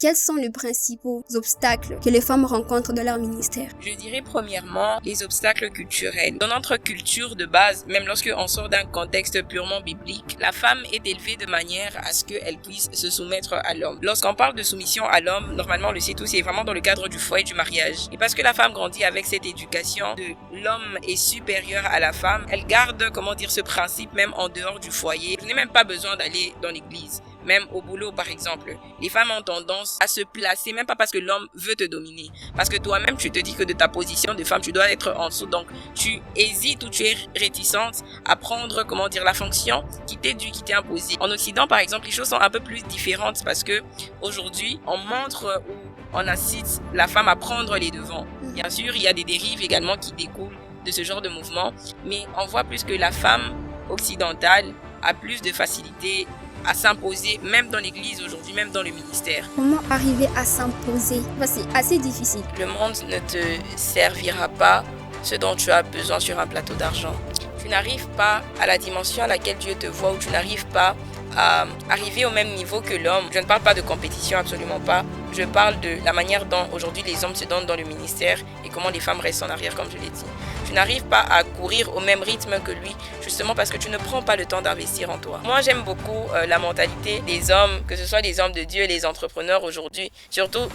quels sont les principaux obstacles que les femmes rencontrent dans leur ministère? Je dirais premièrement les obstacles culturels. Dans notre culture de base, même lorsque on sort d'un contexte purement biblique, la femme est élevée de manière à ce qu'elle puisse se soumettre à l'homme. Lorsqu'on parle de soumission à l'homme, normalement on le sait tous, c'est vraiment dans le cadre du foyer, du mariage. Et parce que la femme grandit avec cette éducation de l'homme est supérieur à la femme, elle garde, ce principe même en dehors du foyer. Je n'ai même pas besoin d'aller dans l'église. Même au boulot, par exemple, les femmes ont tendance à se placer, même pas parce que l'homme veut te dominer. Parce que toi-même, tu te dis que de ta position de femme, tu dois être en dessous. Donc, tu hésites ou tu es réticente à prendre, la fonction qui t'est due, qui t'est imposée. En Occident, par exemple, les choses sont un peu plus différentes parce que aujourd'hui, on montre ou on incite la femme à prendre les devants. Bien sûr, il y a des dérives également qui découlent de ce genre de mouvement, mais on voit plus que la femme occidentale a plus de facilité à s'imposer, même dans l'église aujourd'hui, même dans le ministère. Comment arriver à s'imposer? C'est assez difficile. Le monde ne te servira pas ce dont tu as besoin sur un plateau d'argent. Tu n'arrives pas à la dimension à laquelle Dieu te voit, ou tu n'arrives pas à arriver au même niveau que l'homme. Je ne parle pas de compétition, absolument pas. Je parle de la manière dont aujourd'hui les hommes se donnent dans le ministère et comment les femmes restent en arrière, comme je l'ai dit. Tu n'arrives pas à courir au même rythme que lui, justement parce que tu ne prends pas le temps d'investir en toi. Moi, j'aime beaucoup la mentalité des hommes, que ce soit les hommes de Dieu, les entrepreneurs aujourd'hui, surtout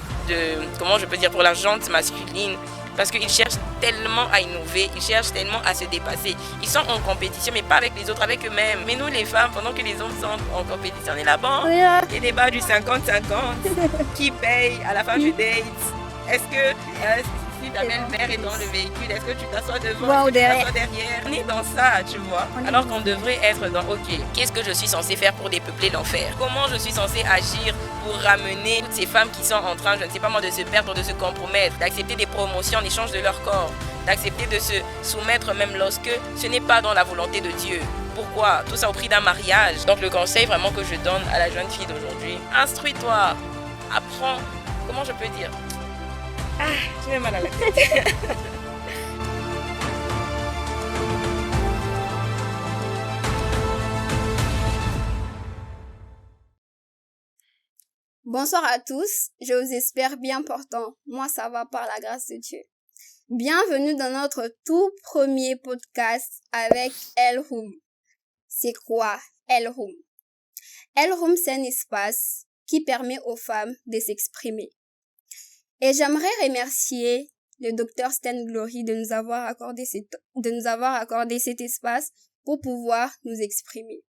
pour la gente masculine, parce qu'ils cherchent tellement à innover, ils cherchent tellement à se dépasser. Ils sont en compétition, mais pas avec les autres, avec eux-mêmes. Mais nous, les femmes, pendant que les hommes sont en compétition, on est là-bas. Les débats du 50-50, qui paye à la fin du date. Est-ce que si ta belle-mère est dans le véhicule, est-ce que tu t'assois devant, tu t'assois derrière? On est dans ça, tu vois. Alors qu'on devrait être dans, ok, qu'est-ce que je suis censée faire pour dépeupler l'enfer? Comment je suis censée agir pour ramener toutes ces femmes qui sont en train, je ne sais pas moi, de se perdre, de se compromettre, d'accepter des promotions en échange de leur corps, d'accepter de se soumettre même lorsque ce n'est pas dans la volonté de Dieu. Pourquoi? Tout ça au prix d'un mariage. Donc le conseil vraiment que je donne à la jeune fille d'aujourd'hui, instruis-toi, apprends, comment je peux dire? J'ai mal à la tête. Bonsoir à tous, je vous espère bien portants. Moi, ça va par la grâce de Dieu. Bienvenue dans notre tout premier podcast avec El Room. C'est quoi El Room? El Room, c'est un espace qui permet aux femmes de s'exprimer. Et j'aimerais remercier le docteur Stan Glory de nous avoir accordé cet espace pour pouvoir nous exprimer.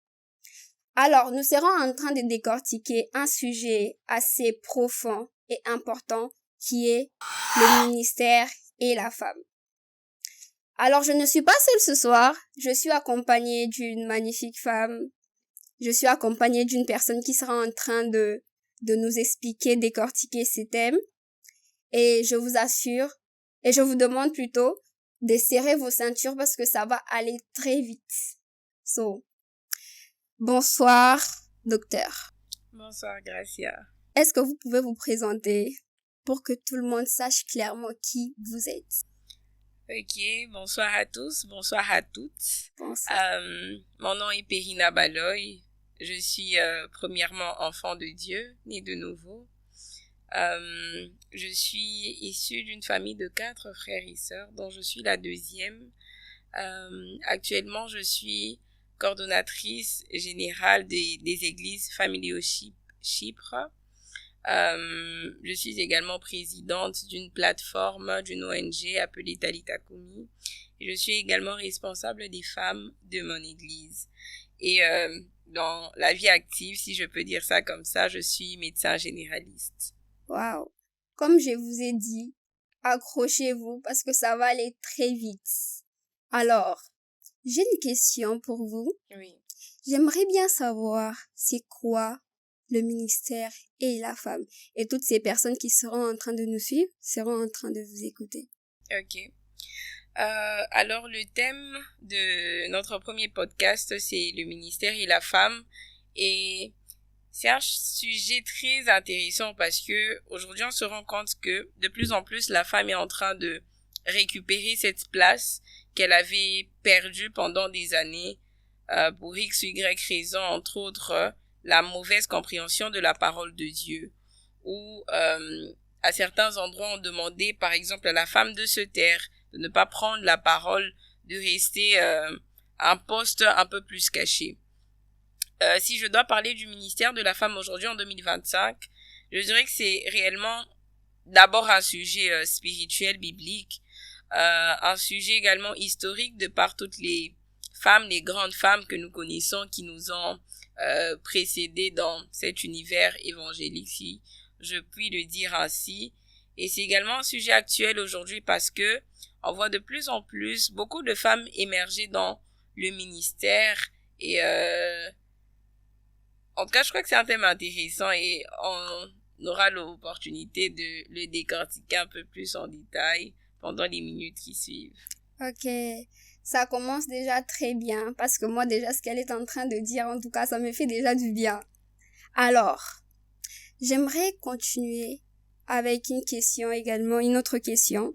Alors, nous serons en train de décortiquer un sujet assez profond et important qui est le ministère et la femme. Alors, je ne suis pas seule ce soir, je suis accompagnée d'une magnifique femme. Je suis accompagnée d'une personne qui sera en train de nous expliquer, décortiquer ces thèmes. Et je vous assure, et je vous demande plutôt de serrer vos ceintures parce que ça va aller très vite. Bonsoir, docteur. Bonsoir, Gracia. Est-ce que vous pouvez vous présenter pour que tout le monde sache clairement qui vous êtes? Ok, bonsoir à tous, bonsoir à toutes. Bonsoir. Mon nom est Perrina Baloy. Je suis premièrement enfant de Dieu, née de nouveau. Je suis issue d'une famille de 4 frères et sœurs, dont je suis la deuxième. Actuellement, je suis coordonnatrice générale des églises Familio Chypre. Je suis également présidente d'une plateforme, d'une ONG appelée Talita Kumi. Et je suis également responsable des femmes de mon église. Et dans la vie active, si je peux dire ça comme ça, je suis médecin généraliste. Wow. Comme je vous ai dit, accrochez-vous parce que ça va aller très vite. Alors, j'ai une question pour vous. Oui. J'aimerais bien savoir c'est quoi le ministère et la femme. Et toutes ces personnes qui seront en train de nous suivre seront en train de vous écouter. Ok. Alors, le thème de notre premier podcast, c'est le ministère et la femme. Et c'est un sujet très intéressant parce que aujourd'hui, on se rend compte que de plus en plus, la femme est en train de récupérer cette place qu'elle avait perdue pendant des années pour X ou Y raison, entre autres la mauvaise compréhension de la parole de Dieu où à certains endroits on demandait par exemple à la femme de se taire, de ne pas prendre la parole, de rester à un poste un peu plus caché. Si je dois parler du ministère de la femme aujourd'hui en 2025, je dirais que c'est réellement d'abord un sujet spirituel, biblique, un sujet également historique de par toutes les femmes, les grandes femmes que nous connaissons qui nous ont précédées dans cet univers évangélique, si je puis le dire ainsi. Et c'est également un sujet actuel aujourd'hui parce que on voit de plus en plus beaucoup de femmes émerger dans le ministère et en tout cas, je crois que c'est un thème intéressant et on aura l'opportunité de le décortiquer un peu plus en détail pendant les minutes qui suivent. Ok, ça commence déjà très bien parce que moi déjà ce qu'elle est en train de dire, en tout cas, ça me fait déjà du bien. Alors, j'aimerais continuer avec une question également, une autre question.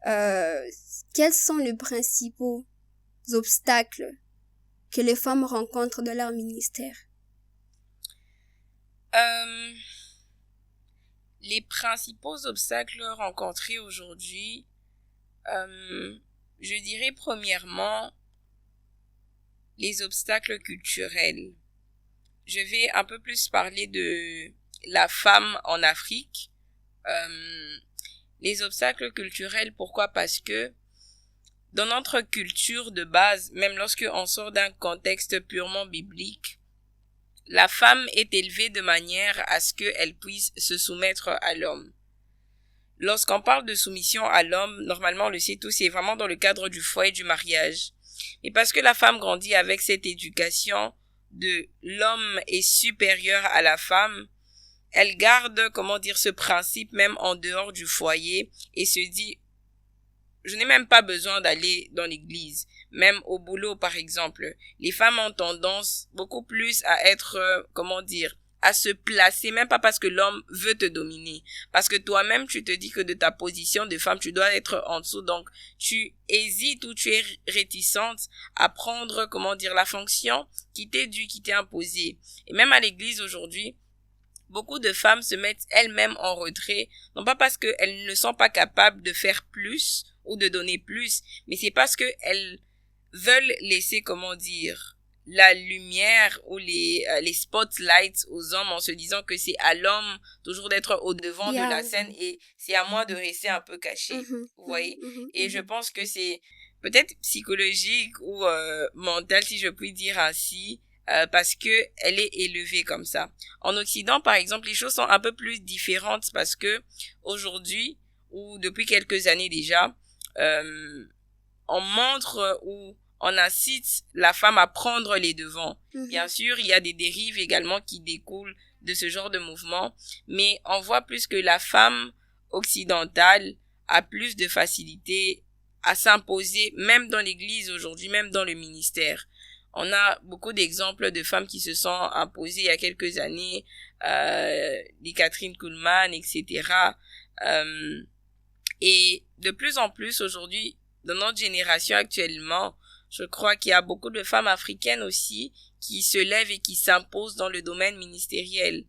Quels sont les principaux obstacles que les femmes rencontrent dans leur ministère? Les principaux obstacles rencontrés aujourd'hui, je dirais premièrement les obstacles culturels. Je vais un peu plus parler de la femme en Afrique. Les obstacles culturels, pourquoi? Parce que dans notre culture de base, même lorsque on sort d'un contexte purement biblique, la femme est élevée de manière à ce qu'elle puisse se soumettre à l'homme. Lorsqu'on parle de soumission à l'homme, normalement on le sait tous, c'est vraiment dans le cadre du foyer, du mariage. Et parce que la femme grandit avec cette éducation de l'homme est supérieur à la femme, elle garde, ce principe même en dehors du foyer et se dit, je n'ai même pas besoin d'aller dans l'église. Même au boulot, par exemple, les femmes ont tendance beaucoup plus à être, à se placer, même pas parce que l'homme veut te dominer. Parce que toi-même, tu te dis que de ta position de femme, tu dois être en dessous. Donc, tu hésites ou tu es réticente à prendre, la fonction qui t'est due, qui t'est imposée. Et même à l'église aujourd'hui, beaucoup de femmes se mettent elles-mêmes en retrait, non pas parce qu'elles ne sont pas capables de faire plus ou de donner plus, mais c'est parce qu'elles veulent laisser, la lumière ou les spotlights aux hommes en se disant que c'est à l'homme toujours d'être au devant de la scène et c'est à moi de rester un peu caché, vous voyez. Et je pense que c'est peut-être psychologique ou mental, si je puis dire ainsi, parce que elle est élevée comme ça. En Occident, par exemple, les choses sont un peu plus différentes parce que aujourd'hui, ou depuis quelques années déjà, on montre ou on incite la femme à prendre les devants. Bien sûr, il y a des dérives également qui découlent de ce genre de mouvement, mais on voit plus que la femme occidentale a plus de facilité à s'imposer, même dans l'église aujourd'hui, même dans le ministère. On a beaucoup d'exemples de femmes qui se sont imposées il y a quelques années, les Catherine Kuhlman, etc. Et de plus en plus aujourd'hui, dans notre génération actuellement, je crois qu'il y a beaucoup de femmes africaines aussi qui se lèvent et qui s'imposent dans le domaine ministériel.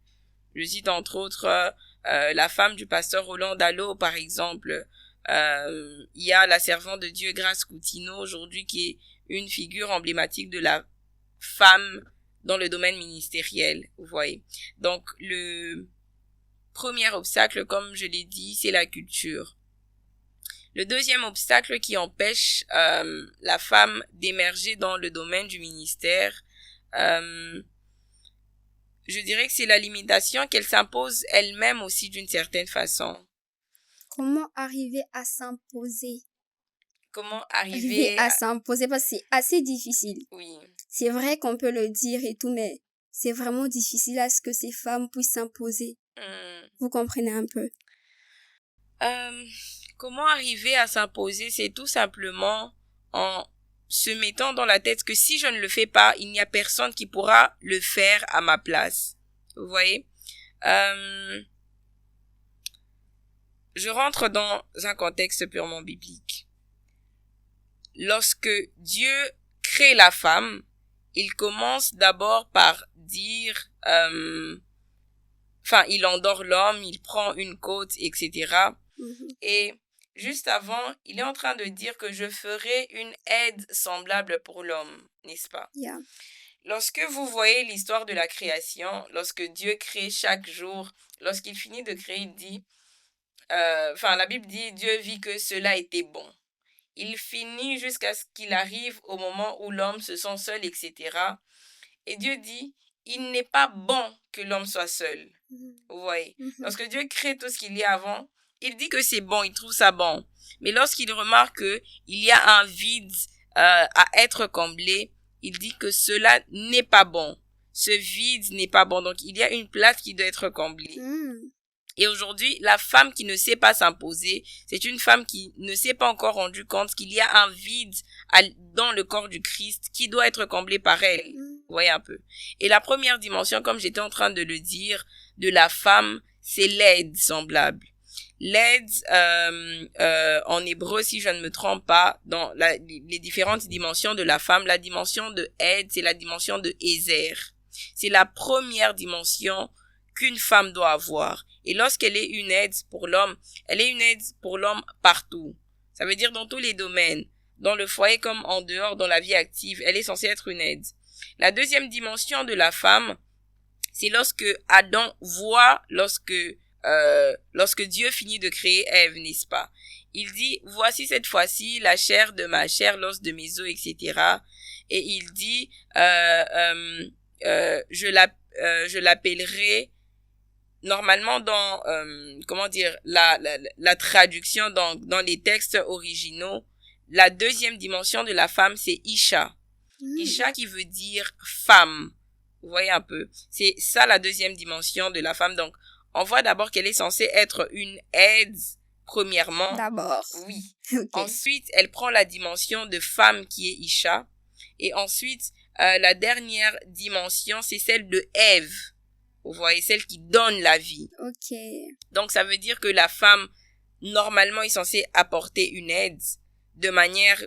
Je cite entre autres la femme du pasteur Roland Dallot, par exemple. Il y a la servante de Dieu Grace Coutinho aujourd'hui qui est une figure emblématique de la femme dans le domaine ministériel, vous voyez. Donc, le premier obstacle, comme je l'ai dit, c'est la culture. Le deuxième obstacle qui empêche la femme d'émerger dans le domaine du ministère, je dirais que c'est la limitation qu'elle s'impose elle-même aussi d'une certaine façon. Comment arriver à s'imposer? Comment arriver à s'imposer, parce que c'est assez difficile. Oui. C'est vrai qu'on peut le dire et tout, mais c'est vraiment difficile à ce que ces femmes puissent s'imposer. Vous comprenez un peu? Comment arriver à s'imposer? C'est tout simplement en se mettant dans la tête que si je ne le fais pas, il n'y a personne qui pourra le faire à ma place. Vous voyez? Je rentre dans un contexte purement biblique. Lorsque Dieu crée la femme, il commence d'abord par dire il endort l'homme, il prend une côte, etc. Et juste avant, il est en train de dire que je ferai une aide semblable pour l'homme, n'est-ce pas? Yeah. Lorsque vous voyez l'histoire de la création, lorsque Dieu crée chaque jour, lorsqu'il finit de créer, il dit, la Bible dit, Dieu vit que cela était bon. Il finit jusqu'à ce qu'il arrive au moment où l'homme se sent seul, etc. Et Dieu dit, il n'est pas bon que l'homme soit seul. Vous voyez, lorsque Dieu crée tout ce qu'il y a avant, il dit que c'est bon, il trouve ça bon. Mais lorsqu'il remarque qu'il y a un vide à être comblé, il dit que cela n'est pas bon. Ce vide n'est pas bon. Donc, il y a une place qui doit être comblée. Et aujourd'hui, la femme qui ne sait pas s'imposer, c'est une femme qui ne s'est pas encore rendu compte qu'il y a un vide dans le corps du Christ qui doit être comblé par elle. Vous voyez un peu. Et la première dimension, comme j'étais en train de le dire, de la femme, c'est l'aide semblable. L'aide, en hébreu, si je ne me trompe pas, dans les différentes dimensions de la femme, la dimension de aide, c'est la dimension de Ézer. C'est la première dimension qu'une femme doit avoir. Et lorsqu'elle est une aide pour l'homme, elle est une aide pour l'homme partout. Ça veut dire dans tous les domaines. Dans le foyer comme en dehors, dans la vie active, elle est censée être une aide. La deuxième dimension de la femme, c'est lorsque Adam voit, lorsque Dieu finit de créer Ève, n'est-ce pas? Il dit, voici cette fois-ci la chair de ma chair, l'os de mes os, etc. Et il dit, je l'appellerai, normalement dans, la traduction dans les textes originaux, la deuxième dimension de la femme, c'est Isha. Isha qui veut dire femme. Vous voyez un peu? C'est ça la deuxième dimension de la femme. Donc, on voit d'abord qu'elle est censée être une aide, premièrement. D'abord. Oui. Okay. Ensuite, elle prend la dimension de femme qui est Isha. Et ensuite, la dernière dimension, c'est celle de Ève. Vous voyez, celle qui donne la vie. Ok. Donc, ça veut dire que la femme, normalement, est censée apporter une aide de manière,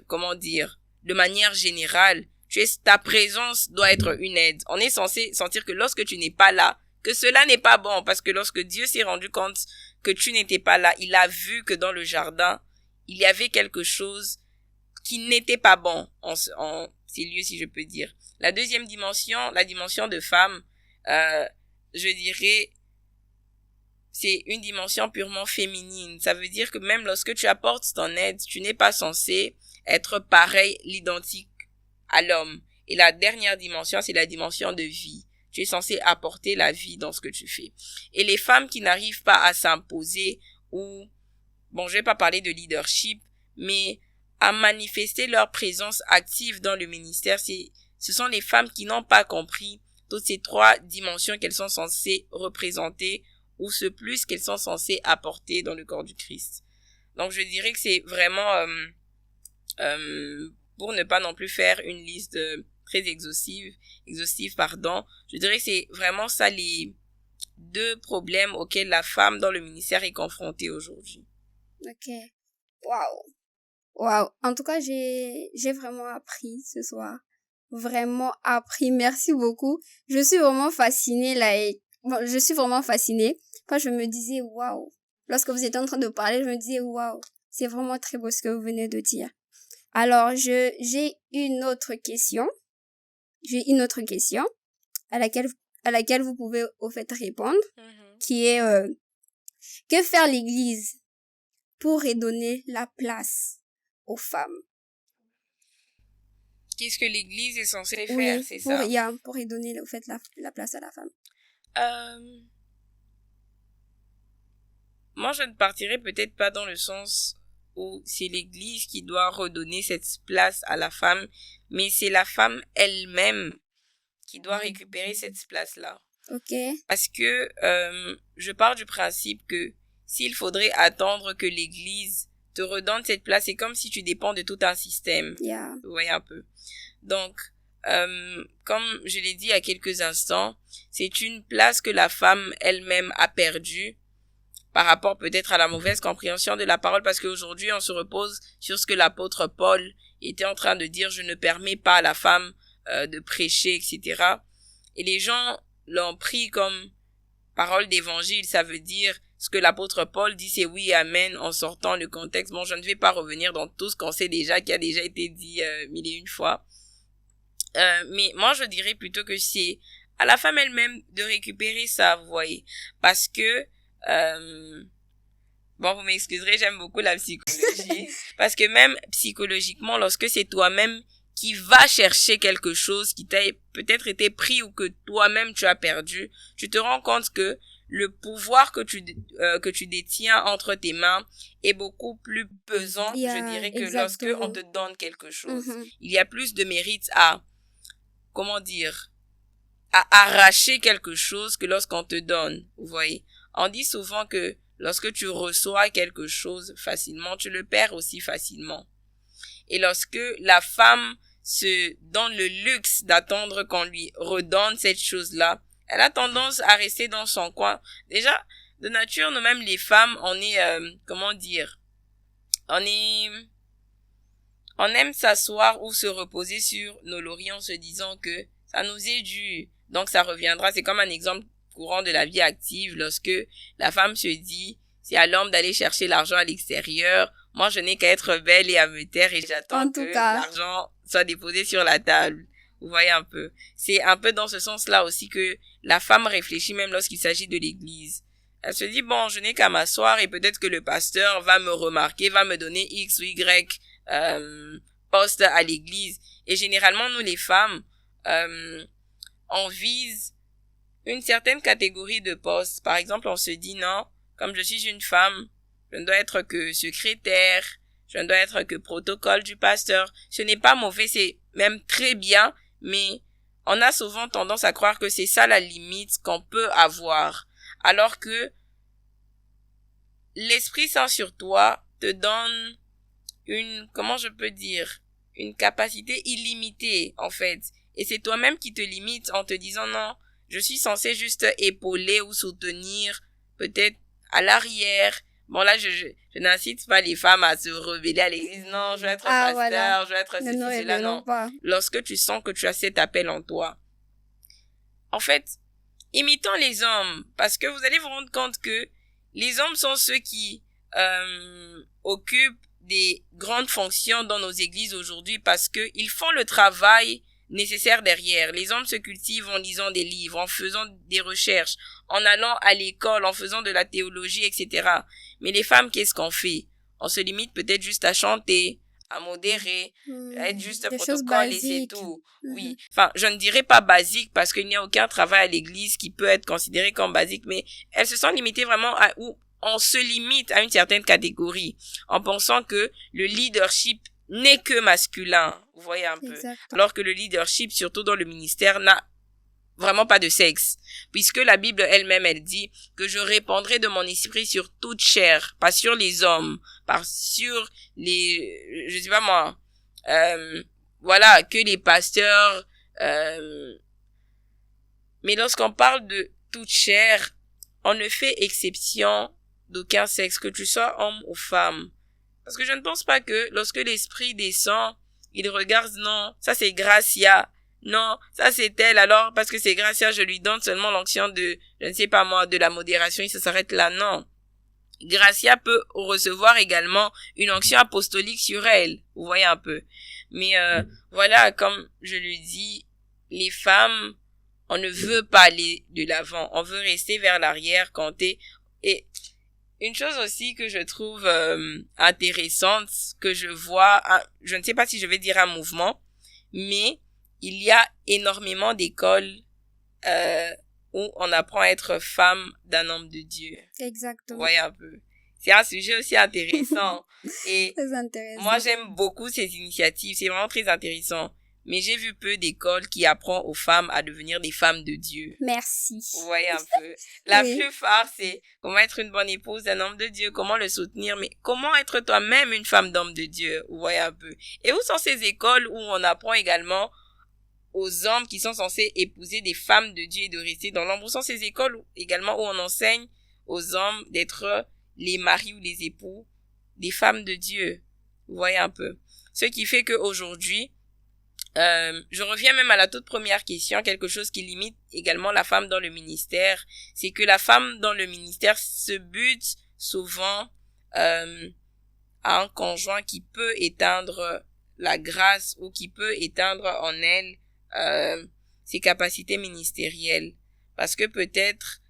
de manière générale. Ta présence doit être une aide. On est censé sentir que lorsque tu n'es pas là, que cela n'est pas bon, parce que lorsque Dieu s'est rendu compte que tu n'étais pas là, il a vu que dans le jardin, il y avait quelque chose qui n'était pas bon en ces lieux, si je peux dire. La deuxième dimension, la dimension de femme, je dirais, c'est une dimension purement féminine. Ça veut dire que même lorsque tu apportes ton aide, tu n'es pas censé être pareil, l'identique à l'homme. Et la dernière dimension, c'est la dimension de vie. Tu es censé apporter la vie dans ce que tu fais. Et les femmes qui n'arrivent pas à s'imposer ou, je vais pas parler de leadership, mais à manifester leur présence active dans le ministère, ce sont les femmes qui n'ont pas compris toutes ces trois dimensions qu'elles sont censées représenter ou ce plus qu'elles sont censées apporter dans le corps du Christ. Donc, je dirais que c'est vraiment, pour ne pas non plus faire une liste très exhaustive, je dirais que c'est vraiment ça les deux problèmes auxquels la femme dans le ministère est confrontée aujourd'hui. Ok. Waouh. En tout cas, j'ai vraiment appris ce soir. Vraiment appris. Merci beaucoup. Je suis vraiment fascinée quand je me disais waouh. Lorsque vous étiez en train de parler, je me disais waouh. C'est vraiment très beau ce que vous venez de dire. Alors, j'ai une autre question. À laquelle vous pouvez au fait répondre, qui est que faire l'Église pour redonner la place aux femmes? Qu'est-ce que l'Église est censée faire, c'est ça? Pour redonner au fait la place à la femme. Moi, je ne partirais peut-être pas dans le sens où c'est l'Église qui doit redonner cette place à la femme, mais c'est la femme elle-même qui doit récupérer cette place-là. Ok. Parce que je pars du principe que s'il faudrait attendre que l'Église te redonne cette place, c'est comme si tu dépends de tout un système. Yeah. Vous voyez un peu. Donc, comme je l'ai dit il y a quelques instants, c'est une place que la femme elle-même a perdue par rapport peut-être à la mauvaise compréhension de la parole, parce qu'aujourd'hui, on se repose sur ce que l'apôtre Paul était en train de dire, je ne permets pas à la femme de prêcher, etc. Et les gens l'ont pris comme parole d'évangile, ça veut dire ce que l'apôtre Paul dit, c'est oui, amen, en sortant le contexte. Bon, je ne vais pas revenir dans tout ce qu'on sait déjà, qui a déjà été dit 1001 fois. Mais moi, je dirais plutôt que c'est à la femme elle-même de récupérer ça, vous voyez. Parce que, bon, vous m'excuserez, j'aime beaucoup la psychologie. Parce que même psychologiquement, lorsque c'est toi-même qui va chercher quelque chose qui t'a peut-être été pris ou que toi-même tu as perdu, tu te rends compte que le pouvoir que tu détiens entre tes mains est beaucoup plus pesant, je dirais, que lorsque on te donne quelque chose. Il y a plus de mérite à arracher quelque chose que lorsqu'on te donne, vous voyez. On dit souvent que lorsque tu reçois quelque chose facilement, tu le perds aussi facilement. Et lorsque la femme se donne le luxe d'attendre qu'on lui redonne cette chose-là, elle a tendance à rester dans son coin. Déjà, de nature, nous-mêmes les femmes, on est, on aime s'asseoir ou se reposer sur nos lauriers en se disant que ça nous est dû. Donc ça reviendra. C'est comme un exemple courant de la vie active lorsque la femme se dit, c'est à l'homme d'aller chercher l'argent à l'extérieur. Moi, je n'ai qu'à être belle et à me taire et j'attends que l'argent soit déposé sur la table. Vous voyez un peu. C'est un peu dans ce sens-là aussi que la femme réfléchit même lorsqu'il s'agit de l'église. Elle se dit, bon, je n'ai qu'à m'asseoir et peut-être que le pasteur va me remarquer, va me donner X ou Y poste à l'église. Et généralement, nous les femmes, on vise une certaine catégorie de postes. Par exemple, on se dit, non, comme je suis une femme, je ne dois être que secrétaire, je ne dois être que protocole du pasteur. Ce n'est pas mauvais, c'est même très bien, mais on a souvent tendance à croire que c'est ça la limite qu'on peut avoir. Alors que l'Esprit Saint sur toi te donne une capacité illimitée, en fait. Et c'est toi-même qui te limites en te disant non, je suis censé juste épauler ou soutenir, peut-être à l'arrière. Bon là, je n'incite pas les femmes à se rebeller à l'église. Non, je vais être pasteur, voilà. Je vais être ceci, cela, non. Lorsque tu sens que tu as cet appel en toi. En fait, imitons les hommes, parce que vous allez vous rendre compte que les hommes sont ceux qui occupent des grandes fonctions dans nos églises aujourd'hui parce que ils font le travail nécessaire derrière. Les hommes se cultivent en lisant des livres, en faisant des recherches, en allant à l'école, en faisant de la théologie, etc. Mais les femmes, qu'est-ce qu'on fait? On se limite peut-être juste à chanter, à modérer, à être juste protocole et c'est tout. Oui. Enfin, je ne dirais pas basique parce qu'il n'y a aucun travail à l'église qui peut être considéré comme basique, mais elles se sont limitées vraiment où on se limite à une certaine catégorie en pensant que le leadership n'est que masculin. Vous voyez un peu. Exactement. Alors que le leadership, surtout dans le ministère, n'a vraiment pas de sexe. Puisque la Bible elle-même, elle dit que je répandrai de mon esprit sur toute chair, pas sur les hommes, pas sur les, je sais pas moi, voilà, que les pasteurs, mais lorsqu'on parle de toute chair, on ne fait exception d'aucun sexe, que tu sois homme ou femme. Parce que je ne pense pas que lorsque l'esprit descend, il regarde, non, ça c'est Gracia, non, ça c'est elle, alors parce que c'est Gracia, je lui donne seulement l'onction de, je ne sais pas moi, de la modération, et ça s'arrête là, non. Gracia peut recevoir également une onction apostolique sur elle, vous voyez un peu. Mais voilà, comme je le dis, les femmes, on ne veut pas aller de l'avant, on veut rester vers l'arrière, compter. Et une chose aussi que je trouve intéressante, que je vois, je ne sais pas si je vais dire un mouvement, mais il y a énormément d'écoles où on apprend à être femme d'un homme de Dieu. Exactement. Vous voyez un peu. C'est un sujet aussi intéressant. Et très intéressant. Moi, j'aime beaucoup ces initiatives. C'est vraiment très intéressant. Mais j'ai vu peu d'écoles qui apprennent aux femmes à devenir des femmes de Dieu. Merci. Vous voyez un peu. La plupart, c'est comment être une bonne épouse d'un homme de Dieu, comment le soutenir, mais comment être toi-même une femme d'homme de Dieu. Vous voyez un peu. Et où sont ces écoles où on apprend également aux hommes qui sont censés épouser des femmes de Dieu et de rester dans l'ombre? Où sont ces écoles également où on enseigne aux hommes d'être les maris ou les époux des femmes de Dieu? Vous voyez un peu. Ce qui fait qu'aujourd'hui, Je reviens même à la toute première question, quelque chose qui limite également la femme dans le ministère, c'est que la femme dans le ministère se bute souvent à un conjoint qui peut éteindre la grâce ou qui peut éteindre en elle ses capacités ministérielles. Parce que peut-être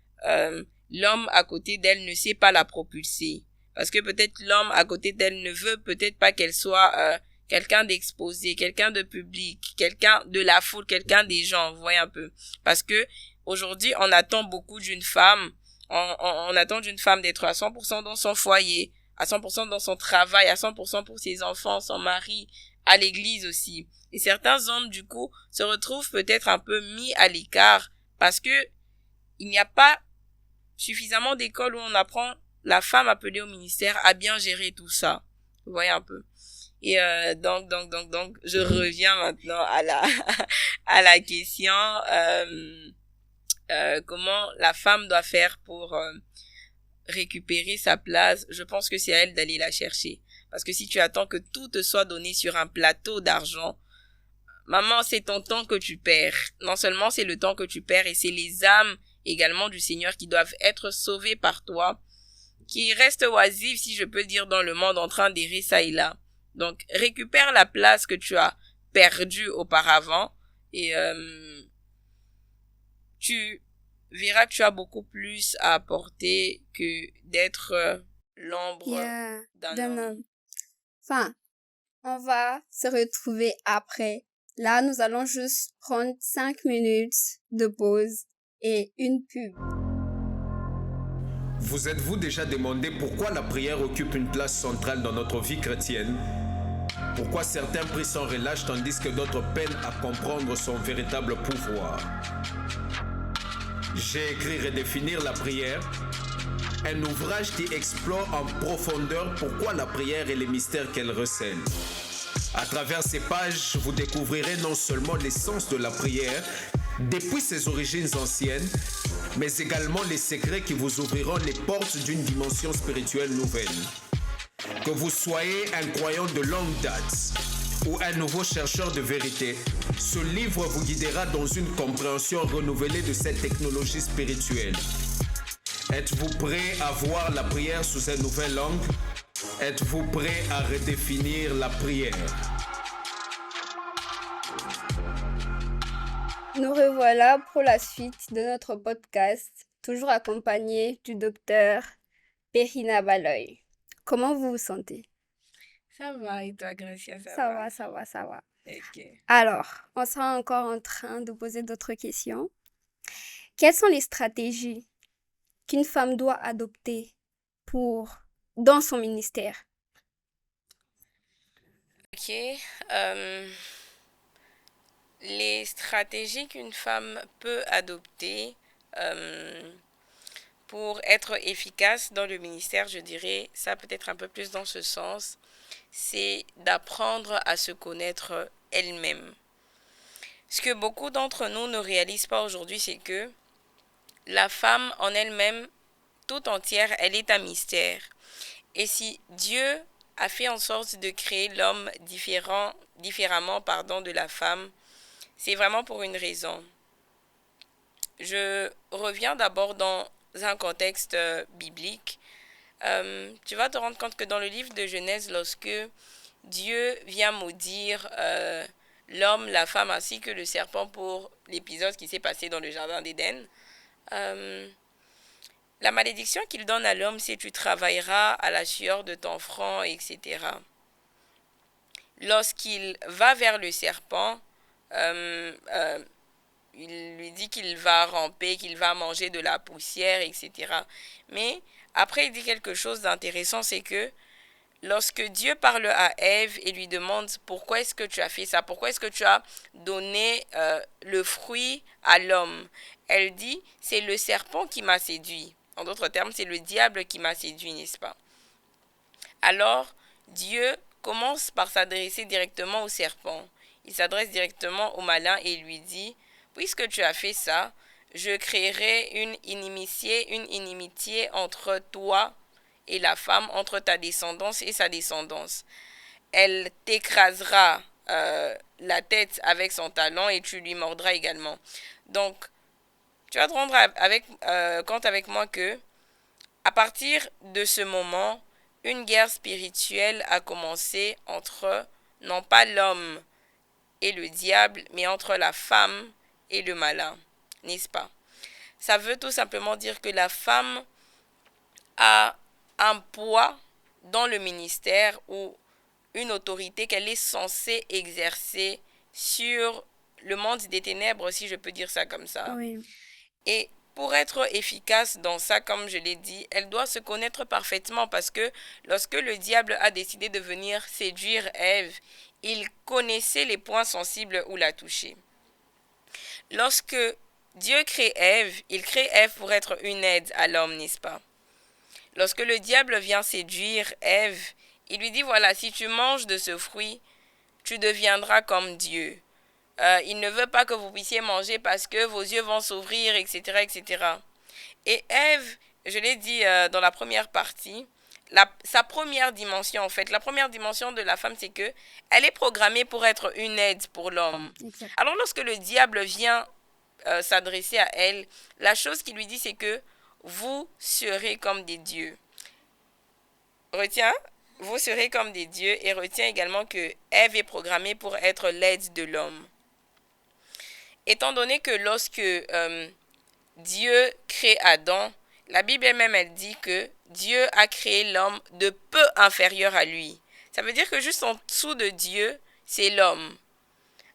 l'homme à côté d'elle ne sait pas la propulser. Parce que peut-être l'homme à côté d'elle ne veut peut-être pas qu'elle soit quelqu'un d'exposé, quelqu'un de public, quelqu'un de la foule, quelqu'un des gens, vous voyez un peu. Parce que aujourd'hui, on attend beaucoup d'une femme, on attend d'une femme d'être à 100% dans son foyer, à 100% dans son travail, à 100% pour ses enfants, son mari, à l'église aussi. Et certains hommes, du coup, se retrouvent peut-être un peu mis à l'écart parce que il n'y a pas suffisamment d'écoles où on apprend la femme appelée au ministère à bien gérer tout ça. Vous voyez un peu. Et donc, je reviens maintenant à la question comment la femme doit faire pour récupérer sa place. Je pense que c'est à elle d'aller la chercher. Parce que si tu attends que tout te soit donné sur un plateau d'argent, maman, c'est ton temps que tu perds. Non seulement c'est le temps que tu perds, et c'est les âmes également du Seigneur qui doivent être sauvées par toi, qui restent oisives, si je peux dire, dans le monde en train d'errer ça et là. Donc, récupère la place que tu as perdue auparavant et tu verras que tu as beaucoup plus à apporter que d'être l'ombre d'un homme. Enfin, on va se retrouver après. Là, nous allons juste prendre 5 minutes de pause et une pub. Vous êtes-vous déjà demandé pourquoi la prière occupe une place centrale dans notre vie chrétienne? Pourquoi certains prient sans relâche tandis que d'autres peinent à comprendre son véritable pouvoir? J'ai écrit Redéfinir la prière, un ouvrage qui explore en profondeur pourquoi la prière et les mystères qu'elle recèle. À travers ces pages, vous découvrirez non seulement l'essence de la prière, depuis ses origines anciennes, mais également les secrets qui vous ouvriront les portes d'une dimension spirituelle nouvelle. Que vous soyez un croyant de longue date ou un nouveau chercheur de vérité, ce livre vous guidera dans une compréhension renouvelée de cette technologie spirituelle. Êtes-vous prêt à voir la prière sous un nouvel angle? Êtes-vous prêt à redéfinir la prière? Nous revoilà pour la suite de notre podcast, toujours accompagné du docteur Perrina Baloy. Comment vous vous sentez? Ça va, et toi, Gracia, Ça va. Ok. Alors, on sera encore en train de poser d'autres questions. Quelles sont les stratégies qu'une femme doit adopter dans son ministère? Ok. Les stratégies qu'une femme peut adopter pour être efficace dans le ministère, je dirais, ça peut être un peu plus dans ce sens, c'est d'apprendre à se connaître elle-même. Ce que beaucoup d'entre nous ne réalisent pas aujourd'hui, c'est que la femme en elle-même, tout entière, elle est un mystère. Et si Dieu a fait en sorte de créer l'homme différemment de la femme, c'est vraiment pour une raison. Je reviens d'abord dans un contexte biblique. Tu vas te rendre compte que dans le livre de Genèse, lorsque Dieu vient maudire l'homme, la femme ainsi que le serpent pour l'épisode qui s'est passé dans le jardin d'Éden, la malédiction qu'il donne à l'homme, c'est tu travailleras à la sueur de ton front, etc. Lorsqu'il va vers le serpent, il lui dit qu'il va ramper, qu'il va manger de la poussière, etc. Mais après, il dit quelque chose d'intéressant, c'est que lorsque Dieu parle à Ève et lui demande pourquoi est-ce que tu as fait ça, pourquoi est-ce que tu as donné le fruit à l'homme, elle dit c'est le serpent qui m'a séduit. En d'autres termes, c'est le diable qui m'a séduit, n'est-ce pas? Alors, Dieu commence par s'adresser directement au serpent. Il s'adresse directement au malin et lui dit puisque tu as fait ça, je créerai une inimitié entre toi et la femme, entre ta descendance et sa descendance. Elle t'écrasera la tête avec son talon et tu lui mordras également. Donc, tu vas te rendre compte avec moi que à partir de ce moment, une guerre spirituelle a commencé entre, non pas l'homme et le diable, mais entre la femme et le malin, n'est-ce pas? Ça veut tout simplement dire que la femme a un poids dans le ministère ou une autorité qu'elle est censée exercer sur le monde des ténèbres, si je peux dire ça comme ça. Oui. Et pour être efficace dans ça, comme je l'ai dit, elle doit se connaître parfaitement parce que lorsque le diable a décidé de venir séduire Ève, il connaissait les points sensibles où la toucher. Lorsque Dieu crée Ève, il crée Ève pour être une aide à l'homme, n'est-ce pas? Lorsque le diable vient séduire Ève, il lui dit, voilà, si tu manges de ce fruit, tu deviendras comme Dieu. Il ne veut pas que vous puissiez manger parce que vos yeux vont s'ouvrir, etc., etc. Et Ève, je l'ai dit dans la première partie, sa première dimension, en fait, la première dimension de la femme, c'est que elle est programmée pour être une aide pour l'homme. Exact. Alors, lorsque le diable vient s'adresser à elle, la chose qu'il lui dit, c'est que vous serez comme des dieux. Retiens, vous serez comme des dieux et retiens également que Ève est programmée pour être l'aide de l'homme. Étant donné que lorsque Dieu crée Adam, la Bible elle-même elle dit que Dieu a créé l'homme de peu inférieur à lui. Ça veut dire que juste en dessous de Dieu, c'est l'homme.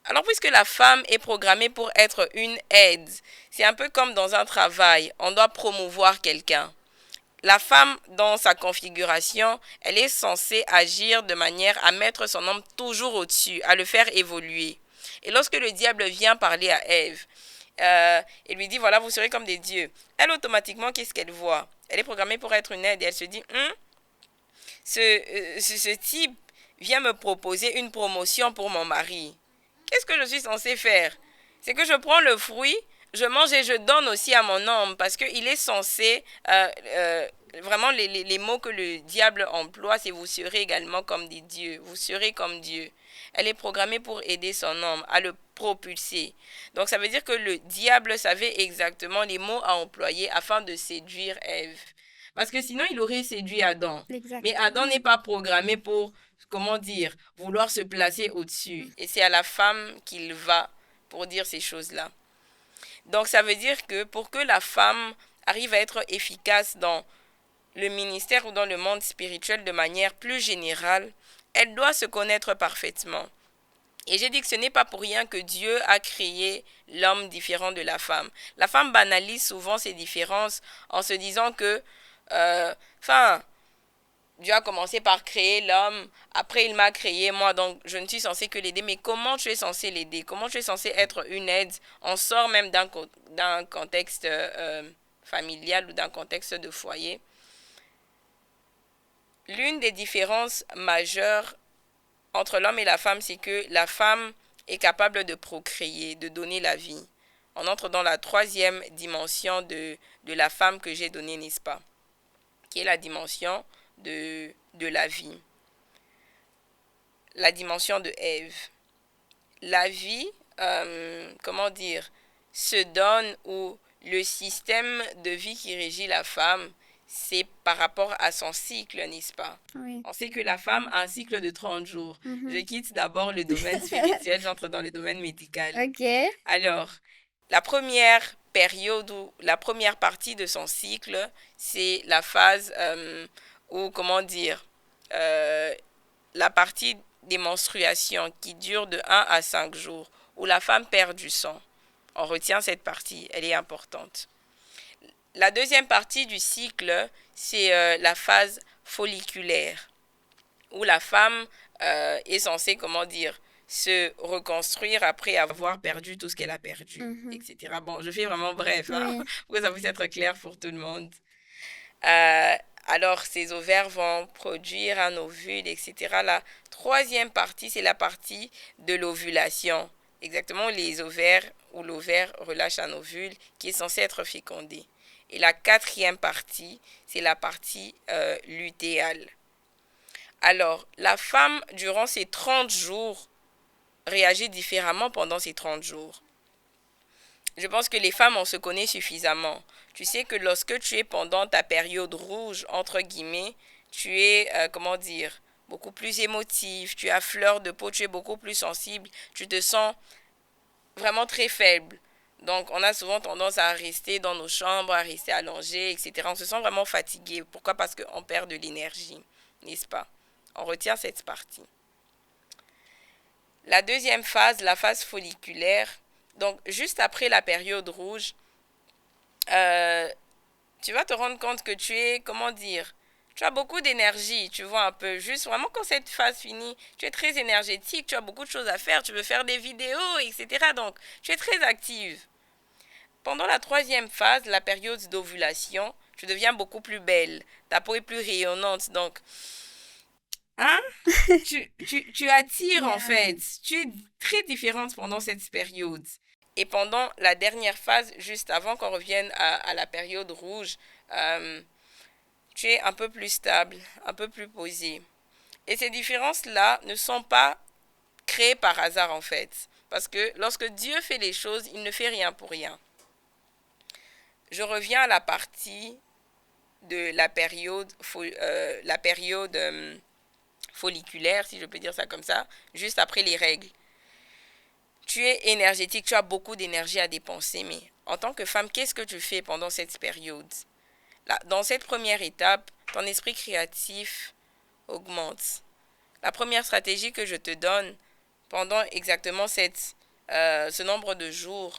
Alors puisque la femme est programmée pour être une aide, c'est un peu comme dans un travail, on doit promouvoir quelqu'un. La femme, dans sa configuration, elle est censée agir de manière à mettre son homme toujours au-dessus, à le faire évoluer. Et lorsque le diable vient parler à Ève, il lui dit, voilà, vous serez comme des dieux. Elle, automatiquement, qu'est-ce qu'elle voit? Elle est programmée pour être une aide et elle se dit, ce type vient me proposer une promotion pour mon mari. Qu'est-ce que je suis censée faire? C'est que je prends le fruit, je mange et je donne aussi à mon homme parce qu'il est censé, vraiment les mots que le diable emploie, c'est vous serez également comme des dieux, vous serez comme Dieu. Elle est programmée pour aider son homme à le propulser. Donc ça veut dire que le diable savait exactement les mots à employer afin de séduire Ève. Parce que sinon il aurait séduit Adam. Exact. Mais Adam n'est pas programmé pour, vouloir se placer au-dessus. Et c'est à la femme qu'il va pour dire ces choses-là. Donc ça veut dire que pour que la femme arrive à être efficace dans le ministère ou dans le monde spirituel de manière plus générale, elle doit se connaître parfaitement. Et j'ai dit que ce n'est pas pour rien que Dieu a créé l'homme différent de la femme. La femme banalise souvent ces différences en se disant que, Dieu a commencé par créer l'homme, après il m'a créé moi, donc je ne suis censée que l'aider. Mais comment tu es censé l'aider? Comment tu es censé être une aide? On sort même d'un contexte familial ou d'un contexte de foyer. L'une des différences majeures entre l'homme et la femme, c'est que la femme est capable de procréer, de donner la vie. On entre dans la troisième dimension de la femme que j'ai donnée, n'est-ce pas? Qui est la dimension de la vie. La dimension de Ève. La vie, se donne ou le système de vie qui régit la femme, c'est par rapport à son cycle, n'est-ce pas? Oui. On sait que la femme a un cycle de 30 jours. Je quitte d'abord le domaine spirituel, j'entre dans le domaine médical. Ok. Alors, la première période ou la première partie de son cycle, c'est la phase la partie des menstruations qui dure de 1 à 5 jours, où la femme perd du sang. On retient cette partie, elle est importante. La deuxième partie du cycle, c'est la phase folliculaire, où la femme est censée, se reconstruire après avoir perdu tout ce qu'elle a perdu, etc. Bon, je fais vraiment bref, Oui. pour que ça puisse être clair pour tout le monde. Alors, ces ovaires vont produire un ovule, etc. La troisième partie, c'est la partie de l'ovulation. Exactement, les ovaires ou l'ovaire relâche un ovule qui est censé être fécondé. Et la quatrième partie, c'est la partie lutéale. Alors, la femme, durant ces 30 jours, réagir différemment pendant ces 30 jours. Je pense que les femmes, on se connaît suffisamment. Tu sais que lorsque tu es pendant ta période rouge, entre guillemets, tu es, beaucoup plus émotive, tu as fleur de peau, tu es beaucoup plus sensible, tu te sens vraiment très faible. Donc, on a souvent tendance à rester dans nos chambres, à rester allongé, etc. On se sent vraiment fatigué. Pourquoi? Parce qu'on perd de l'énergie, n'est-ce pas? On retient cette partie. La deuxième phase, la phase folliculaire, donc juste après la période rouge, tu vas te rendre compte que tu as beaucoup d'énergie, tu vois un peu. Juste vraiment quand cette phase finit, tu es très énergétique, tu as beaucoup de choses à faire, tu veux faire des vidéos, etc. Donc, tu es très active. Pendant la troisième phase, la période d'ovulation, tu deviens beaucoup plus belle. Ta peau est plus rayonnante, donc... Hein? tu attires en fait. Tu es très différente pendant cette période. Et pendant la dernière phase, juste avant qu'on revienne à la période rouge, tu es un peu plus stable, un peu plus posée. Et ces différences-là ne sont pas créées par hasard en fait. Parce que lorsque Dieu fait les choses, il ne fait rien pour rien. Je reviens à la partie de la période folliculaire, si je peux dire ça comme ça, juste après les règles. Tu es énergétique, tu as beaucoup d'énergie à dépenser, mais en tant que femme, qu'est-ce que tu fais pendant cette période? Là, dans cette première étape, ton esprit créatif augmente. La première stratégie que je te donne pendant exactement ce nombre de jours,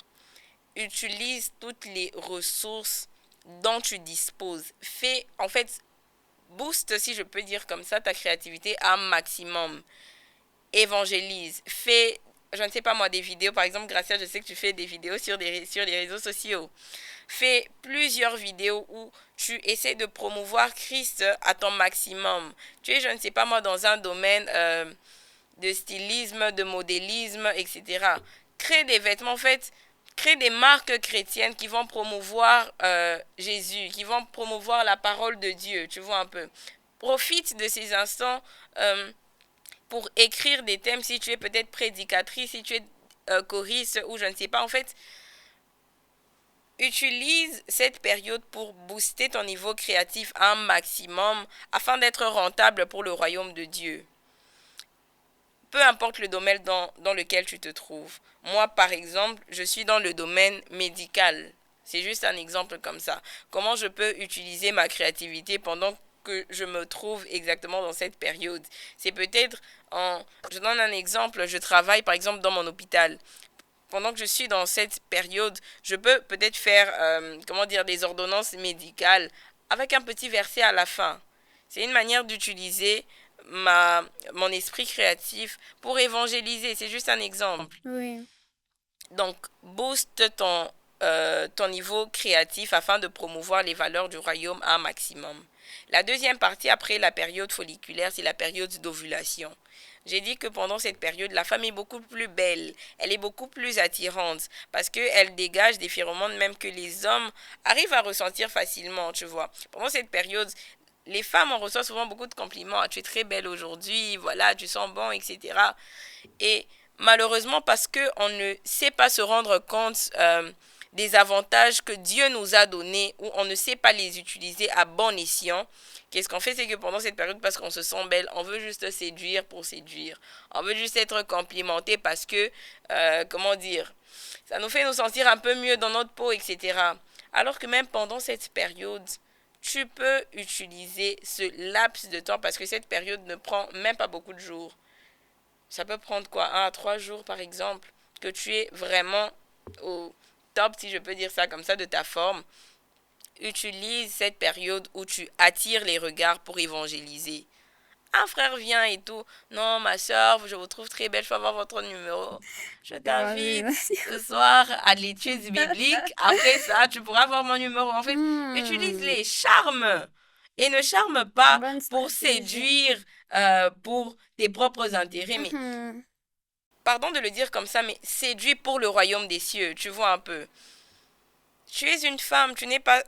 utilise toutes les ressources dont tu disposes. Booste, si je peux dire comme ça, ta créativité à un maximum. Évangélise. Fais, je ne sais pas moi, des vidéos. Par exemple, Gracia, je sais que tu fais des vidéos sur les réseaux sociaux. Fais plusieurs vidéos où tu essaies de promouvoir Christ à ton maximum. Tu es, je ne sais pas moi, dans un domaine de stylisme, de modélisme, etc. Crée des vêtements, crée des marques chrétiennes qui vont promouvoir Jésus, qui vont promouvoir la parole de Dieu, tu vois un peu. Profite de ces instants pour écrire des thèmes si tu es peut-être prédicatrice, si tu es choriste ou je ne sais pas. Utilise cette période pour booster ton niveau créatif à un maximum afin d'être rentable pour le royaume de Dieu. Peu importe le domaine dans lequel tu te trouves. Moi, par exemple, je suis dans le domaine médical. C'est juste un exemple comme ça. Comment je peux utiliser ma créativité pendant que je me trouve exactement dans cette période? C'est peut-être je donne un exemple. Je travaille, par exemple, dans mon hôpital. Pendant que je suis dans cette période, je peux peut-être faire, des ordonnances médicales avec un petit verset à la fin. C'est une manière d'utiliser mon esprit créatif pour évangéliser. C'est juste un exemple. Oui. Donc, booste ton niveau créatif afin de promouvoir les valeurs du royaume à un maximum. La deuxième partie, après la période folliculaire, c'est la période d'ovulation. J'ai dit que pendant cette période, la femme est beaucoup plus belle, elle est beaucoup plus attirante parce qu'elle dégage des phéromones même que les hommes arrivent à ressentir facilement, tu vois. Pendant cette période, les femmes, on reçoit souvent beaucoup de compliments. Ah, tu es très belle aujourd'hui, voilà, tu sens bon, etc. Et malheureusement, parce qu'on ne sait pas se rendre compte des avantages que Dieu nous a donnés ou on ne sait pas les utiliser à bon escient, qu'est-ce qu'on fait? C'est que pendant cette période, parce qu'on se sent belle, on veut juste séduire pour séduire. On veut juste être complimenté parce que, ça nous fait nous sentir un peu mieux dans notre peau, etc. Alors que même pendant cette période, tu peux utiliser ce laps de temps parce que cette période ne prend même pas beaucoup de jours. Ça peut prendre 1 à 3 jours par exemple, que tu es vraiment au top, si je peux dire ça comme ça, de ta forme. Utilise cette période où tu attires les regards pour évangéliser. Un frère vient et tout. Non, ma soeur, je vous trouve très belle, je peux avoir votre numéro. Je t'invite ce soir à l'étude biblique. Après ça, tu pourras avoir mon numéro. Utilise les charmes. Et ne charme pas pour séduire, pour tes propres intérêts. Mais, pardon de le dire comme ça, mais séduis pour le royaume des cieux. Tu vois un peu. Tu es une femme, tu n'es pas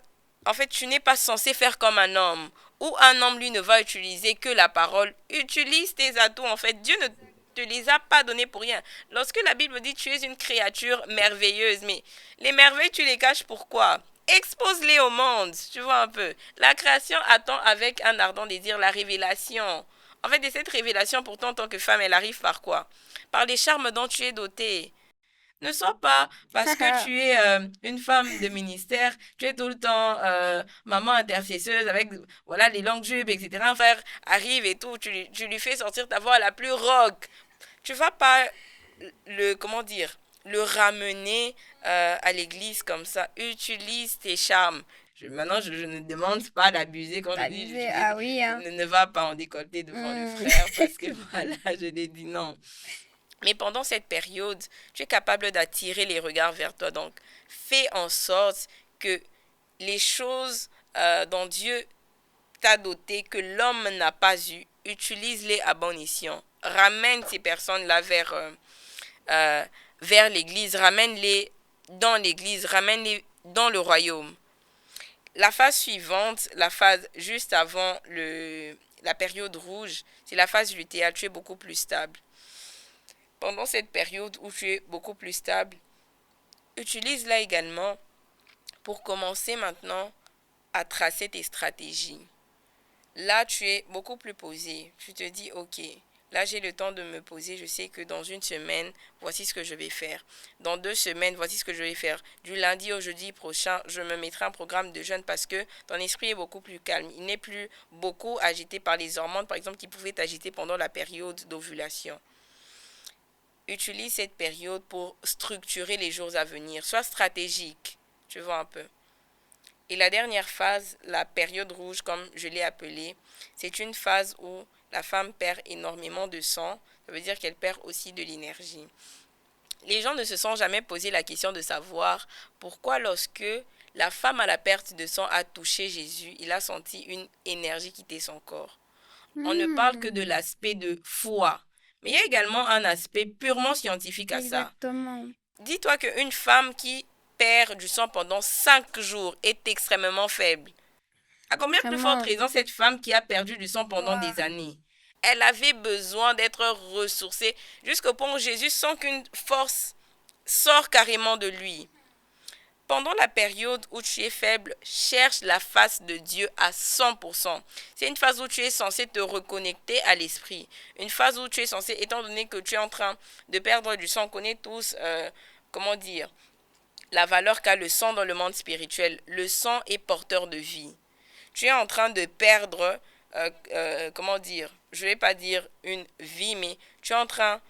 censé faire comme un homme. Ou un homme, lui, ne va utiliser que la parole. Utilise tes atouts. En fait, Dieu te les a pas donnés pour rien. Lorsque la Bible dit tu es une créature merveilleuse, mais les merveilles, tu les caches pourquoi? Expose-les au monde, tu vois un peu. La création attend avec un ardent désir la révélation. En fait, de cette révélation, pourtant, en tant que femme, elle arrive par quoi? Par les charmes dont tu es dotée. Ne sois pas, parce que tu es une femme de ministère, tu es tout le temps maman intercesseuse avec voilà, les longues jupes, etc. Un frère arrive et tout, tu lui fais sortir ta voix la plus rock. Tu vas pas comment dire, le ramener à l'église comme ça. Utilise tes charmes. Maintenant, je ne demande pas d'abuser quand je dis Ah oui, hein. ne va pas en décolleté devant le frère parce que voilà, je l'ai dit non. Mais pendant cette période, tu es capable d'attirer les regards vers toi. Donc, fais en sorte que les choses dont Dieu t'a doté, que l'homme n'a pas eu, utilise-les à bon escient. Ramène ces personnes-là vers l'église, ramène-les dans l'église, ramène-les dans le royaume. La phase suivante, la phase juste avant la période rouge, c'est la phase lutéale. Tu es beaucoup plus stable. Pendant cette période où tu es beaucoup plus stable, utilise-la également pour commencer maintenant à tracer tes stratégies. Là, tu es beaucoup plus posé. Tu te dis, ok, là j'ai le temps de me poser. Je sais que dans une semaine, voici ce que je vais faire. Dans 2 semaines, voici ce que je vais faire. Du lundi au jeudi prochain, je me mettrai un programme de jeûne parce que ton esprit est beaucoup plus calme. Il n'est plus beaucoup agité par les hormones, par exemple, qui pouvaient t'agiter pendant la période d'ovulation. Utilise cette période pour structurer les jours à venir. Sois stratégique, tu vois un peu. Et la dernière phase, la période rouge, comme je l'ai appelée, c'est une phase où la femme perd énormément de sang. Ça veut dire qu'elle perd aussi de l'énergie. Les gens ne se sont jamais posé la question de savoir pourquoi lorsque la femme à la perte de sang a touché Jésus, il a senti une énergie quitter son corps. On ne parle que de l'aspect de foi. Mais il y a également un aspect purement scientifique à ça. Exactement. Dis-toi qu'une femme qui perd du sang pendant 5 jours est extrêmement faible. À combien plus forte raison cette femme qui a perdu du sang pendant des années? Elle avait besoin d'être ressourcée jusqu'au point où Jésus sent qu'une force sort carrément de lui. Pendant la période où tu es faible, cherche la face de Dieu à 100%. C'est une phase où tu es censé te reconnecter à l'esprit. Une phase où tu es censé, étant donné que tu es en train de perdre du sang, on connaît tous, la valeur qu'a le sang dans le monde spirituel. Le sang est porteur de vie. Tu es en train de perdre, je ne vais pas dire une vie, mais tu es en train,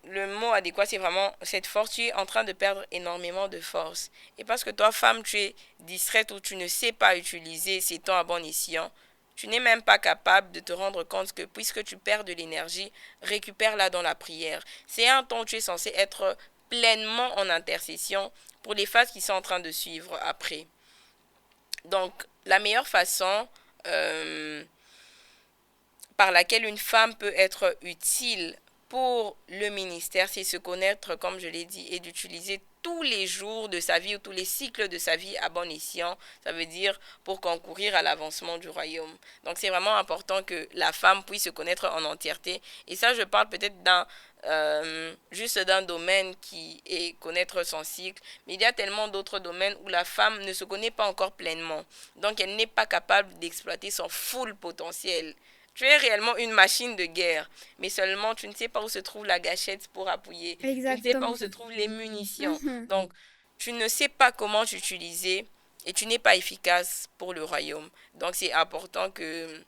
le mot adéquat, c'est vraiment cette force. Tu es en train de perdre énormément de force. Et parce que toi, femme, tu es distraite ou tu ne sais pas utiliser ces temps à bon escient, tu n'es même pas capable de te rendre compte que puisque tu perds de l'énergie, récupère-la dans la prière. C'est un temps où tu es censé être pleinement en intercession pour les phases qui sont en train de suivre après. Donc, la meilleure façon par laquelle une femme peut être utile pour le ministère, c'est se connaître, comme je l'ai dit, et d'utiliser tous les jours de sa vie ou tous les cycles de sa vie à bon escient. Ça veut dire pour concourir à l'avancement du royaume. Donc, c'est vraiment important que la femme puisse se connaître en entièreté. Et ça, je parle peut-être juste d'un domaine qui est connaître son cycle. Mais il y a tellement d'autres domaines où la femme ne se connaît pas encore pleinement. Donc, elle n'est pas capable d'exploiter son full potentiel. Tu es réellement une machine de guerre, mais seulement tu ne sais pas où se trouve la gâchette pour appuyer. Exactement. Tu ne sais pas où se trouvent les munitions. Donc, tu ne sais pas comment t'utiliser et tu n'es pas efficace pour le royaume. Donc, c'est important que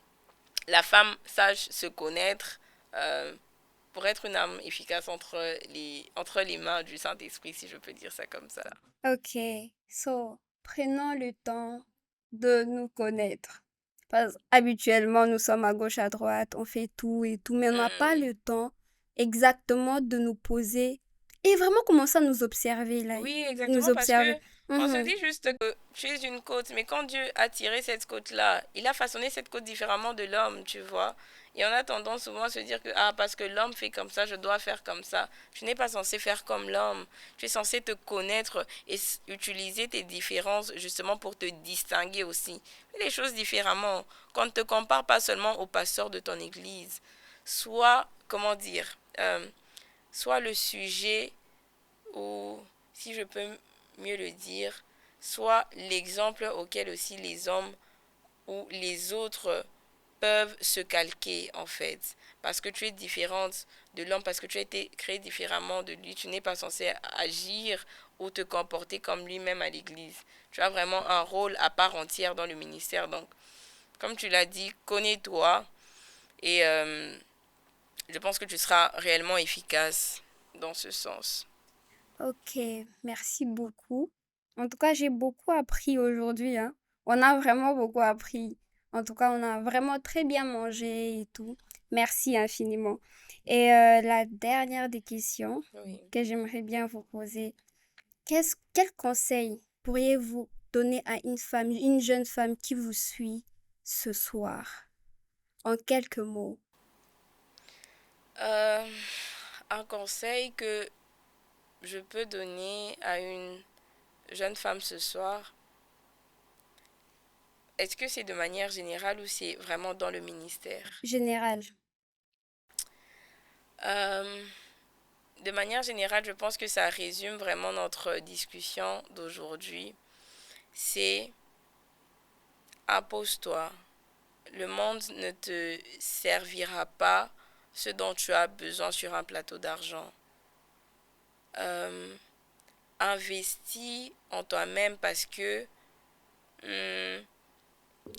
la femme sache se connaître pour être une âme efficace entre les mains du Saint-Esprit, si je peux dire ça comme ça. Ok, prenons le temps de nous connaître. Parce qu'habituellement, nous sommes à gauche, à droite, on fait tout et tout, mais on n'a pas le temps exactement de nous poser et vraiment commencer à nous observer, là. Oui, exactement, Nous parce observer. que on se dit juste que tu es une côte, mais quand Dieu a tiré cette côte-là, il a façonné cette côte différemment de l'homme, tu vois. Et on a tendance souvent à se dire que, parce que l'homme fait comme ça, je dois faire comme ça. Tu n'es pas censé faire comme l'homme. Tu es censé te connaître et utiliser tes différences justement pour te distinguer aussi. Fais les choses différemment. Qu'on ne te compare pas seulement au pasteur de ton église. soit, comment dire, soit le sujet, ou si je peux mieux le dire, soit l'exemple auquel aussi les hommes ou les autres peuvent se calquer en fait. Parce que tu es différente de l'homme, parce que tu as été créé différemment de lui, tu n'es pas censé agir ou te comporter comme lui-même à l'église. Tu as vraiment un rôle à part entière dans le ministère. Donc, comme tu l'as dit, connais-toi et je pense que tu seras réellement efficace dans ce sens. Ok, merci beaucoup. En tout cas, j'ai beaucoup appris aujourd'hui, hein. On a vraiment beaucoup appris. En tout cas, on a vraiment très bien mangé et tout. Merci infiniment. Et la dernière des questions Oui. que j'aimerais bien vous poser, quel conseil pourriez-vous donner à une femme, une jeune femme qui vous suit ce soir, en quelques mots? Euh, un conseil que je peux donner à une jeune femme ce soir, est-ce que c'est de manière générale ou c'est vraiment dans le ministère? Général. Euh, de manière générale, je pense que ça résume vraiment notre discussion d'aujourd'hui. C'est impose-toi. Le monde ne te servira pas ce dont tu as besoin sur un plateau d'argent. Euh, investis en toi-même parce que,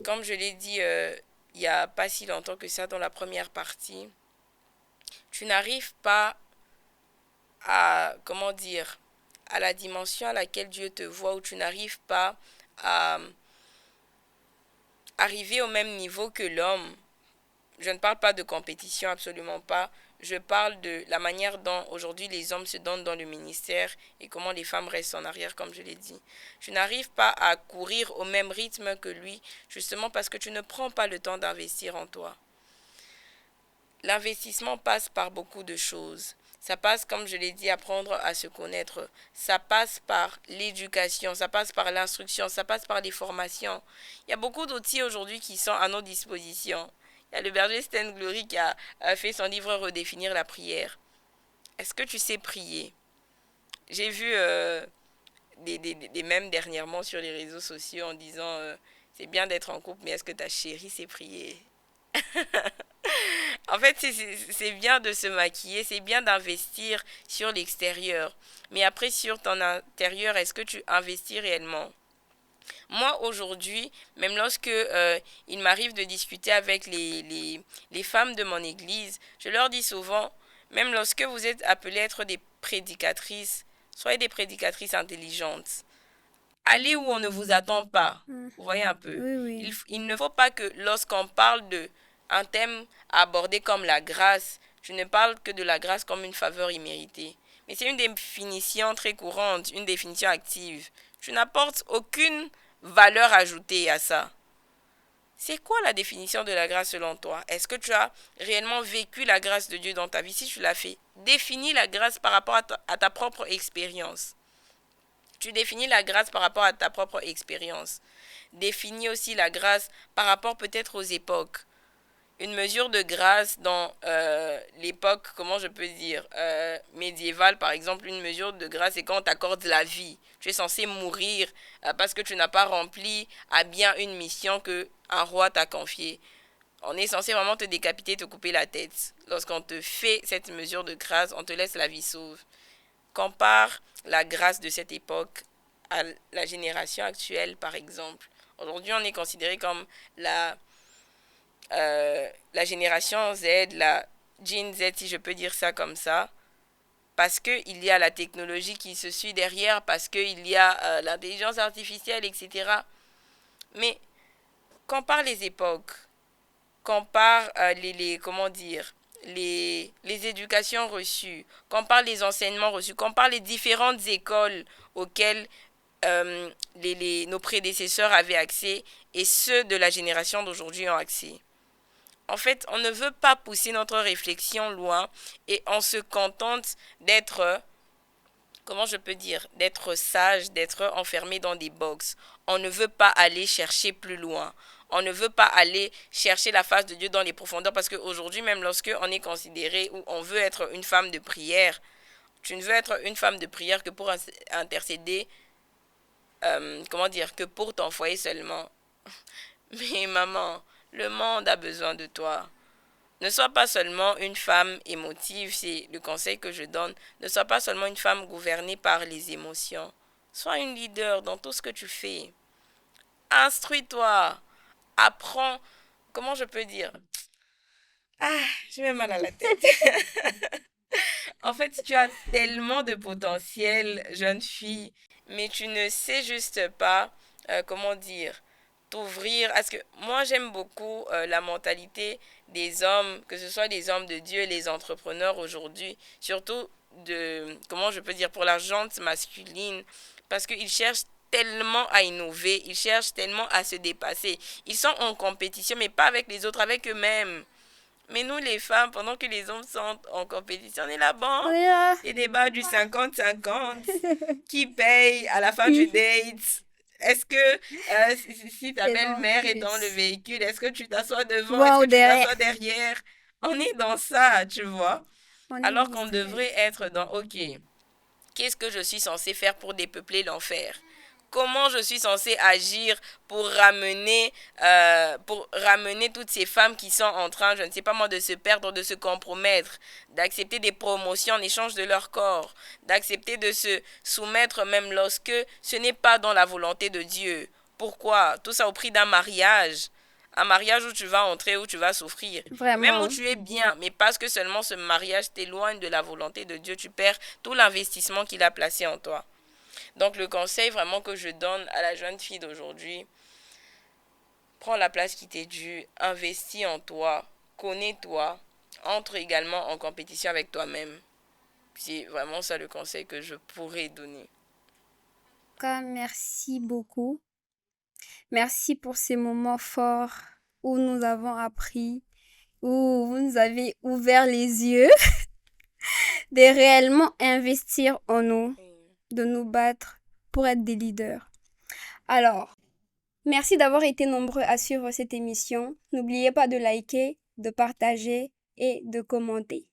comme je l'ai dit il n'y a pas si longtemps que ça dans la première partie, tu n'arrives pas à, comment dire, à la dimension à laquelle Dieu te voit, ou tu n'arrives pas à arriver au même niveau que l'homme. Je ne parle pas de compétition, absolument pas. Je parle de la manière dont aujourd'hui les hommes se donnent dans le ministère et comment les femmes restent en arrière, comme je l'ai dit. Tu n'arrives pas à courir au même rythme que lui, justement parce que tu ne prends pas le temps d'investir en toi. L'investissement passe par beaucoup de choses. Ça passe, comme je l'ai dit, apprendre à se connaître. Ça passe par l'éducation, ça passe par l'instruction, ça passe par les formations. Il y a beaucoup d'outils aujourd'hui qui sont à nos dispositions. Il y a le berger Sten Glory qui a fait son livre Redéfinir la prière. Est-ce que tu sais prier? J'ai vu des mèmes dernièrement sur les réseaux sociaux en disant c'est bien d'être en couple, mais est-ce que ta chérie sait prier? En fait, c'est bien de se maquiller, c'est bien d'investir sur l'extérieur. Mais après, sur ton intérieur, est-ce que tu investis réellement? Moi, aujourd'hui, même lorsque il m'arrive de discuter avec les femmes de mon église, je leur dis souvent, même lorsque vous êtes appelées à être des prédicatrices, soyez des prédicatrices intelligentes. Allez où on ne vous attend pas. Vous voyez un peu. Oui, oui. Il ne faut pas que lorsqu'on parle de un thème abordé comme la grâce, je ne parle que de la grâce comme une faveur imméritée. Mais c'est une définition très courante, une définition active. Tu n'apportes aucune valeur ajoutée à ça. C'est quoi la définition de la grâce selon toi? Est-ce que tu as réellement vécu la grâce de Dieu dans ta vie? Si tu l'as fait, définis la grâce par rapport à ta propre expérience. Tu définis la grâce par rapport à ta propre expérience. Définis aussi la grâce par rapport peut-être aux époques. Une mesure de grâce dans l'époque, comment je peux dire, médiévale, par exemple, une mesure de grâce, c'est quand on t'accorde la vie. Tu es censé mourir parce que tu n'as pas rempli à bien une mission que un roi t'a confiée. On est censé vraiment te décapiter, te couper la tête. Lorsqu'on te fait cette mesure de grâce, on te laisse la vie sauve. Compare la grâce de cette époque à la génération actuelle, par exemple. Aujourd'hui, on est considéré comme la génération Z, la Gen Z, si je peux dire ça comme ça, parce qu'il y a la technologie qui se suit derrière, parce qu'il y a l'intelligence artificielle, etc. Mais compare les époques, compare comment dire, les éducations reçues, compare les enseignements reçus, compare les différentes écoles auxquelles nos prédécesseurs avaient accès et ceux de la génération d'aujourd'hui ont accès. En fait, on ne veut pas pousser notre réflexion loin et on se contente d'être, comment je peux dire, d'être sage, d'être enfermé dans des boxes. On ne veut pas aller chercher plus loin. On ne veut pas aller chercher la face de Dieu dans les profondeurs parce qu'aujourd'hui, même lorsque on est considéré ou on veut être une femme de prière, tu ne veux être une femme de prière que pour intercéder, que pour ton foyer seulement. Mais maman, le monde a besoin de toi. Ne sois pas seulement une femme émotive, c'est le conseil que je donne. Ne sois pas seulement une femme gouvernée par les émotions. Sois une leader dans tout ce que tu fais. Instruis-toi. Apprends. Comment je peux dire? J'ai mal à la tête. En fait, tu as tellement de potentiel, jeune fille, mais tu ne sais juste pas, t'ouvrir. Parce que moi, j'aime beaucoup la mentalité des hommes, que ce soit les hommes de Dieu, les entrepreneurs aujourd'hui, surtout pour la gente masculine, parce qu'ils cherchent tellement à innover, ils cherchent tellement à se dépasser. Ils sont en compétition, mais pas avec les autres, avec eux-mêmes. Mais nous, les femmes, pendant que les hommes sont en compétition, on est là-bas. Oui, là. Les débats du 50-50. Qui paye à la fin du date? Est-ce que si ta belle-mère est dans le véhicule, est-ce que tu t'assois devant? Wow, Est-ce que tu derrière. t'assois derrière? On est dans ça, tu vois. On Alors est qu'on devrait être dans, OK, qu'est-ce que je suis censé faire pour dépeupler l'enfer? Comment je suis censée agir pour ramener toutes ces femmes qui sont en train, je ne sais pas moi, de se perdre, de se compromettre, d'accepter des promotions en échange de leur corps, d'accepter de se soumettre même lorsque ce n'est pas dans la volonté de Dieu. Pourquoi? Tout ça au prix d'un mariage. Un mariage où tu vas entrer, où tu vas souffrir. Vraiment. Même où tu es bien, mais parce que seulement ce mariage t'éloigne de la volonté de Dieu, tu perds tout l'investissement qu'il a placé en toi. Donc le conseil vraiment que je donne à la jeune fille d'aujourd'hui, prends la place qui t'est due, investis en toi, connais-toi, entre également en compétition avec toi-même. C'est vraiment ça le conseil que je pourrais donner. En tout cas, merci beaucoup. Merci pour ces moments forts où nous avons appris, où vous nous avez ouvert les yeux de réellement investir en nous, de nous battre pour être des leaders. Alors, merci d'avoir été nombreux à suivre cette émission. N'oubliez pas de liker, de partager et de commenter.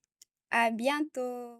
À bientôt!